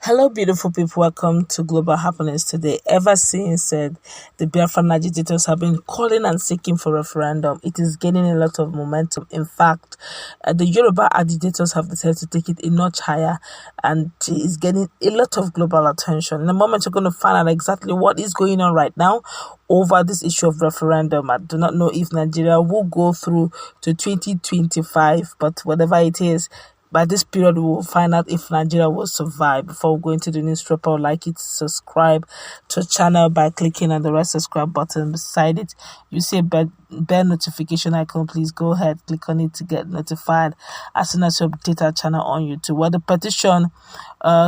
Hello, beautiful people. Welcome to Global Happenings today. Ever since the Biafra agitators have been calling and seeking for referendum, it is gaining a lot of momentum. In fact, the Yoruba agitators have decided to take it a notch higher, and it is getting a lot of global attention. In a moment, you're going to find out exactly what is going on right now over this issue of referendum. I do not know if Nigeria will go through to 2025, but whatever it is, by this period, we will find out if Nigeria will survive. Before we go into the newspaper, I would like you to subscribe to the channel by clicking on the red subscribe button. Beside it, you see a bell notification icon. Please go ahead, click on it to get notified as soon as you update our channel on YouTube. Well, the petition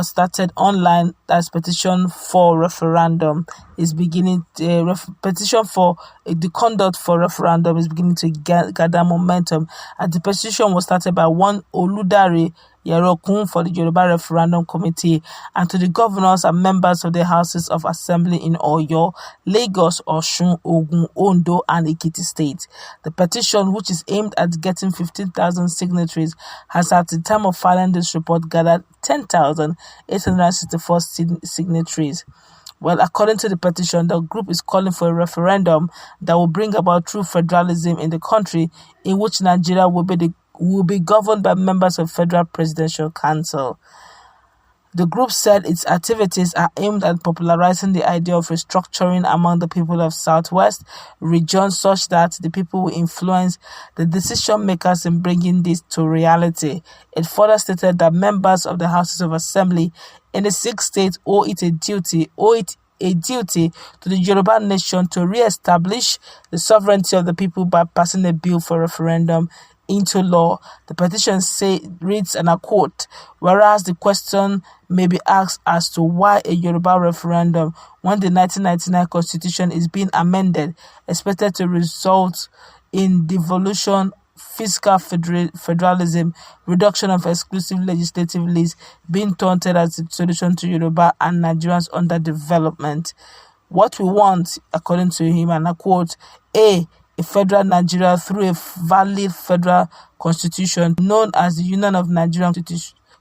started online. That's petition for referendum is beginning. Petition for the conduct for referendum is beginning to gather momentum. And the petition was started by one Oludare Yerokun for the Yoruba Referendum Committee and to the governors and members of the Houses of Assembly in Oyo, Lagos, Osun, Ogun, Ondo, and Ekiti State. The petition, which is aimed at getting 15,000 signatories, has at the time of filing this report gathered 10,864 signatories. Well, according to the petition, the group is calling for a referendum that will bring about true federalism in the country, in which Nigeria will be governed by members of Federal Presidential Council. The group said its activities are aimed at popularizing the idea of restructuring among the people of Southwest region such that the people will influence the decision makers in bringing this to reality. It further stated that members of the Houses of Assembly in the 6 states owe it a duty to the Yoruba nation to re-establish the sovereignty of the people by passing a bill for referendum into law. The petition reads, and I quote, whereas the question may be asked as to why a Yoruba referendum when the 1999 constitution is being amended, expected to result in devolution, fiscal federalism, reduction of exclusive legislative lists, being taunted as the solution to Yoruba and Nigerians' underdevelopment. What we want, according to him, and I quote, a federal Nigeria through a valid federal constitution known as the Union of Nigerian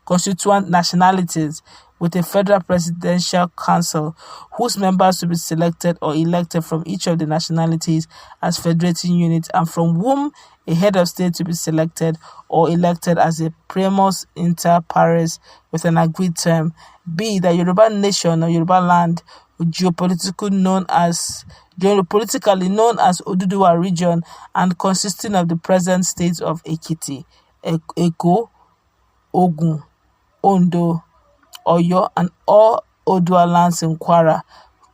Constituent Nationalities, with a federal presidential council whose members to be selected or elected from each of the nationalities as federating units, and from whom a head of state to be selected or elected as a primus inter pares with an agreed term. B, the Yoruba nation or Yoruba land, geopolitically known as Oduduwa region and consisting of the present states of Ekiti, Eko, Ogun, Ondo, Oyo, and all Odua lands in Kwara,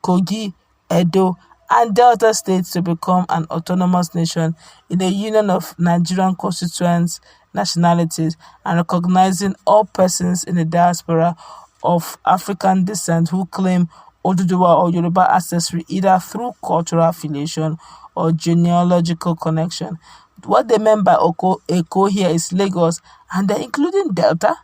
Kogi, Edo, and Delta states to become an autonomous nation in a union of Nigerian constituent nationalities, and recognizing all persons in the diaspora of African descent who claim Oduduwa or Yoruba ancestry either through cultural affiliation or genealogical connection. What they meant by Eko here is Lagos, and they're including Delta.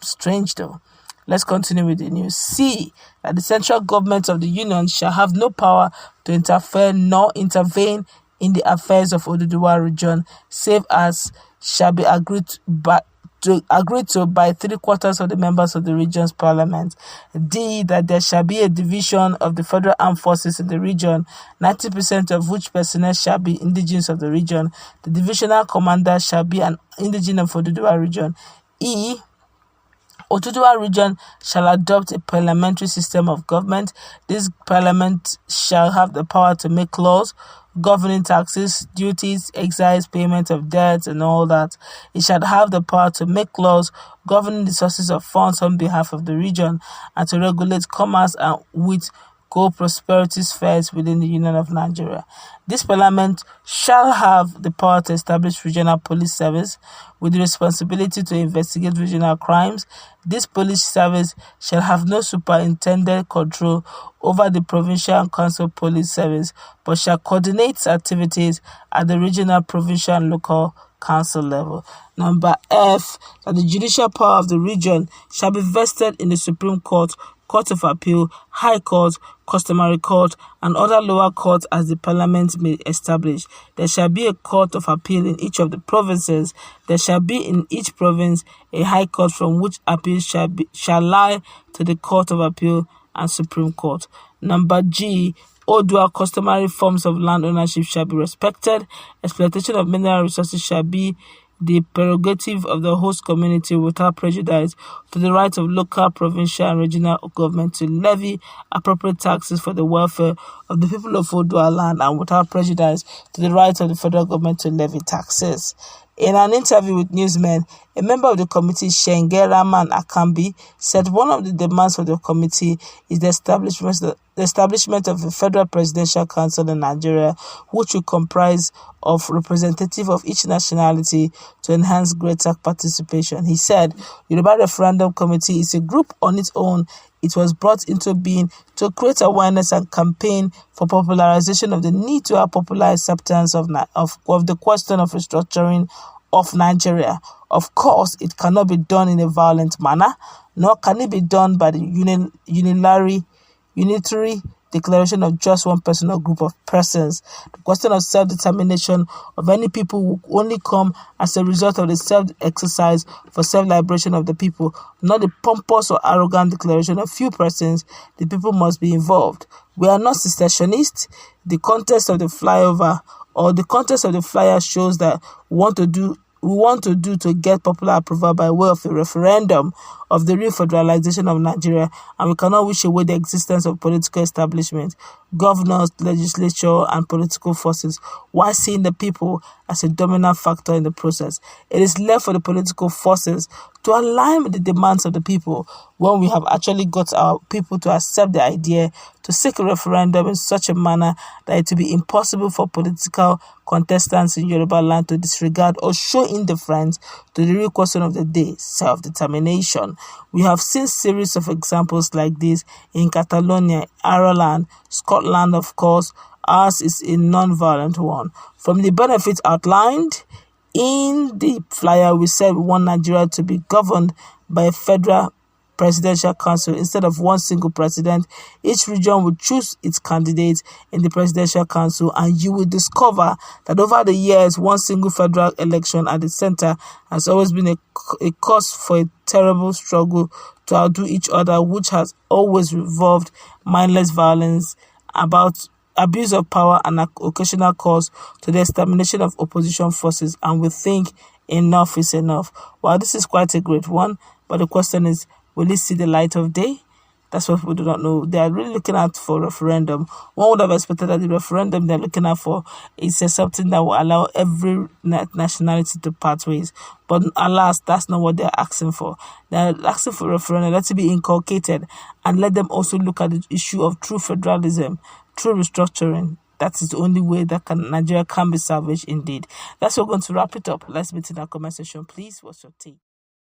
Strange though. Let's continue with the news. C, that the central government of the union shall have no power to interfere nor intervene in the affairs of Oduduwa region, save as shall be agreed to by 3/4 of the members of the region's parliament. D, that there shall be a division of the federal armed forces in the region, 90% of which personnel shall be indigenous of the region. The divisional commander shall be an indigenous of Oduduwa region. E, Oduduwa region shall adopt a parliamentary system of government. This parliament shall have the power to make laws governing taxes, duties, excise, payment of debts, and all that. It shall have the power to make laws governing the sources of funds on behalf of the region and to regulate commerce and with co-prosperity spheres within the Union of Nigeria. This parliament shall have the power to establish regional police service with the responsibility to investigate regional crimes. This police service shall have no superintendent control over the provincial and council police service, but shall coordinate activities at the regional, provincial, and local council level. Number F, that the judicial power of the region shall be vested in the Supreme Court, Court of Appeal, High Court, Customary Court, and other lower courts as the Parliament may establish. There shall be a Court of Appeal in each of the provinces. There shall be in each province a High Court from which appeals shall lie to the Court of Appeal and Supreme Court. Number G, all dual customary forms of land ownership shall be respected. Exploitation of mineral resources shall be the prerogative of the host community without prejudice to the right of local, provincial, and regional government to levy appropriate taxes for the welfare of the people of Odua land and without prejudice to the right of the federal government to levy taxes. In an interview with newsmen, a member of the committee, Shengeraman Akambi, said one of the demands of the committee is the establishment of a federal presidential council in Nigeria, which will comprise of representatives of each nationality to enhance greater participation. He said, Yoruba Referendum Committee is a group on its own. It was brought into being to create awareness and campaign for popularization of the need to have popular acceptance of the question of restructuring of Nigeria. Of course, it cannot be done in a violent manner, nor can it be done by the unitary declaration of just one person or group of persons. The question of self-determination of any people will only come as a result of the self-exercise for self-liberation of the people, not the pompous or arrogant declaration of few persons. The people must be involved. We are not secessionists. The context of the flyover or the context of the flyer shows that we want to do to get popular approval by way of a referendum of the refederalization of Nigeria, and we cannot wish away the existence of political establishment, governors, legislature, and political forces, while seeing the people as a dominant factor in the process. It is left for the political forces to align with the demands of the people when we have actually got our people to accept the idea to seek a referendum in such a manner that it will be impossible for political contestants in Yoruba land to disregard or show indifference to the real question of the day, self-determination. We have seen series of examples like this in Catalonia, Ireland, Scotland, of course. Ours is a non-violent one. From the benefits outlined in the flyer, we said we want Nigeria to be governed by a federal presidential council instead of one single president. Each region will choose its candidates in the presidential council, and you will discover that over the years, one single federal election at the center has always been a cause for a terrible struggle to outdo each other, which has always involved mindless violence, about abuse of power, and occasional calls to the extermination of opposition forces. And we think enough is enough. Well, this is quite a great one, but the question is, will it see the light of day? That's what we do not know. They are really looking out for referendum. One would have expected that the referendum they're looking out for is something that will allow every nationality to part ways. But alas, that's not what they're asking for. They're asking for referendum. Let it be inculcated and let them also look at the issue of true federalism, true restructuring. That is the only way that Nigeria can be salvaged indeed. That's what we're going to wrap it up. Let's meet in our comment section, please. What's your take?